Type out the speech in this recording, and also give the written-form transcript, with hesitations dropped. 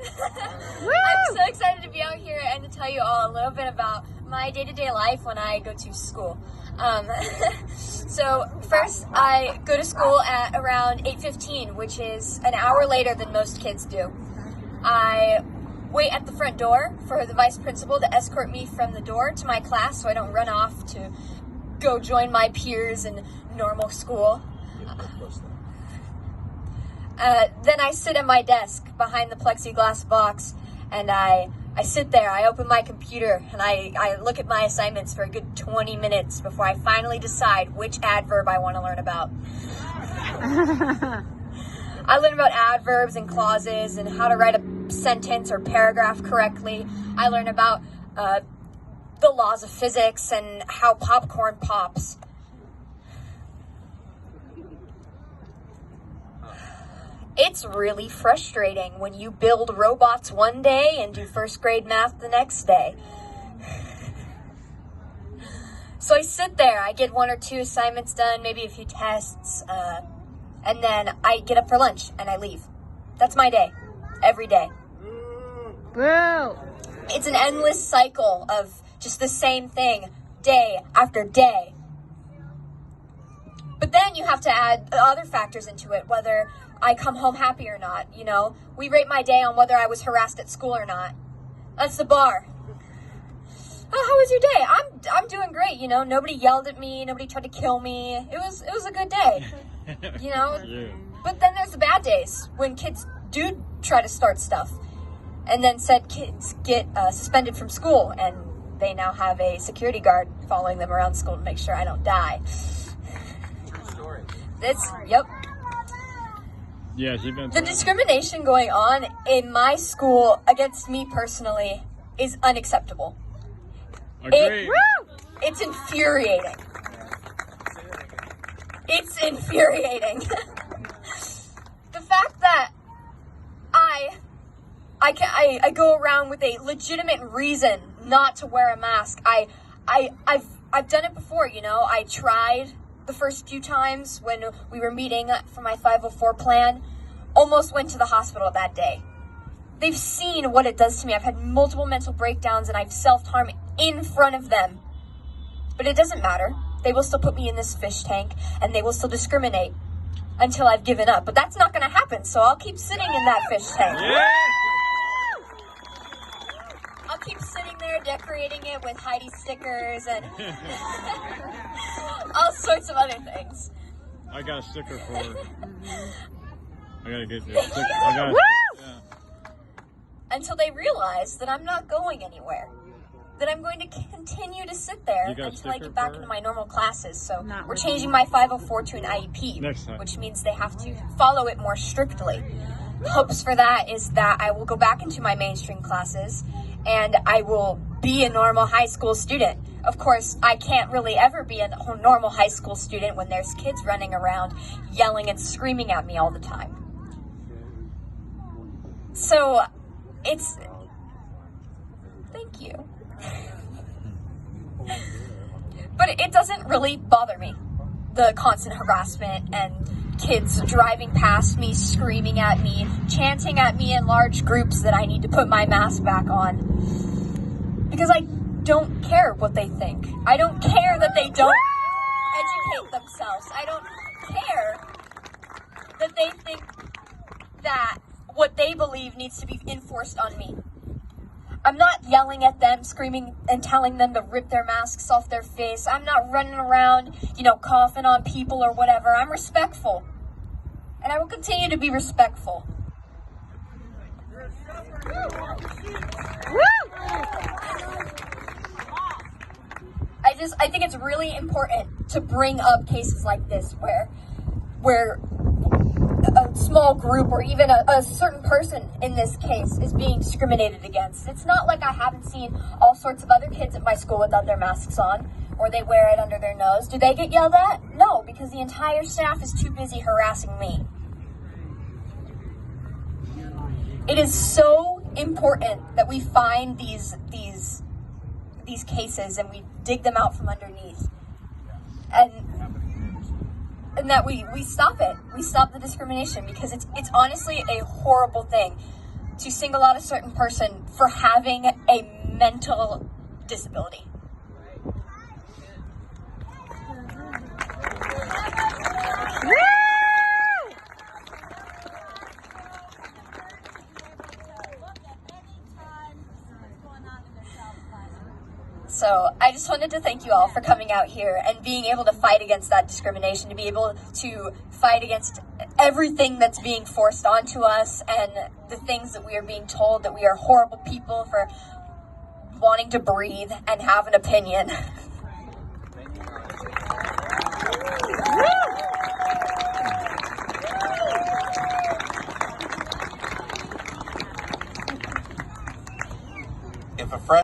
I'm so excited to be out here and to tell you all a little bit about my day-to-day life when I go to school. So first, I go to school at around 8:15, which is an hour later than most kids do. I wait at the front door for the vice principal to escort me from the door to my class so I don't run off to go join my peers in normal school. Then I sit at my desk behind the plexiglass box, and I sit there, I open my computer, and I look at my assignments for a good 20 minutes before I finally decide which adverb I want to learn about. I learn about adverbs and clauses and how to write a sentence or paragraph correctly. I learn about the laws of physics and how popcorn pops. It's really frustrating when you build robots one day and do first grade math the next day. So I sit there, I get 1 or 2 assignments done, maybe a few tests, and then I get up for lunch and I leave. That's my day, every day. Boo! It's an endless cycle of just the same thing, day after day. But then you have to add other factors into it, whether I come home happy or not, you know. We rate my day on whether I was harassed at school or not. That's the bar. Oh, how was your day? I'm doing great, you know. Nobody yelled at me, nobody tried to kill me. It was a good day. You know? Yeah. But then there's the bad days when kids do try to start stuff. And then said kids get suspended from school, and they now have a security guard following them around school to make sure I don't die. True story. Yep. Yeah, she's been. The discrimination going on in my school against me personally is unacceptable. Agreed. It's infuriating. It's infuriating. The fact that I go around with a legitimate reason not to wear a mask. I've done it before, you know. I tried the first few times when we were meeting for my 504 plan. Almost went to the hospital that day. They've seen what it does to me. I've had multiple mental breakdowns and I've self-harmed in front of them. But it doesn't matter. They will still put me in this fish tank and they will still discriminate until I've given up. But that's not going to happen, so I'll keep sitting in that fish tank. Yeah. I'll keep sitting there decorating it with Heidi stickers and all sorts of other things. I got a sticker for her. I gotta get this sticker. Yeah. Until they realize that I'm not going anywhere. That I'm going to continue to sit there You got a until I sticker get back for into my normal classes. So Not we're really. changing my 504 to an IEP, Next time. which means they have to follow it more strictly. Hopes for that is that I will go back into my mainstream classes and I will be a normal high school student. Of course, I can't really ever be a normal high school student when there's kids running around yelling and screaming at me all the time. So, thank you. But it doesn't really bother me, the constant harassment and kids driving past me, screaming at me, chanting at me in large groups that I need to put my mask back on. Because I don't care what they think. I don't care that they don't educate themselves. I don't care that they think that what they believe needs to be enforced on me. I'm not yelling at them, screaming and telling them to rip their masks off their face. I'm not running around, you know, coughing on people or whatever. I'm respectful. And I will continue to be respectful. I think it's really important to bring up cases like this where a small group or even a certain person in this case is being discriminated against. It's not like I haven't seen all sorts of other kids at my school without their masks on, or they wear it under their nose. Do they get yelled at? No, because the entire staff is too busy harassing me. It is so important that we find these cases and we dig them out from underneath. And that we stop it. We stop the discrimination, because it's honestly a horrible thing to single out a certain person for having a mental disability. So I just wanted to thank you all for coming out here and being able to fight against that discrimination, to be able to fight against everything that's being forced onto us and the things that we are being told, that we are horrible people for wanting to breathe and have an opinion. If a friend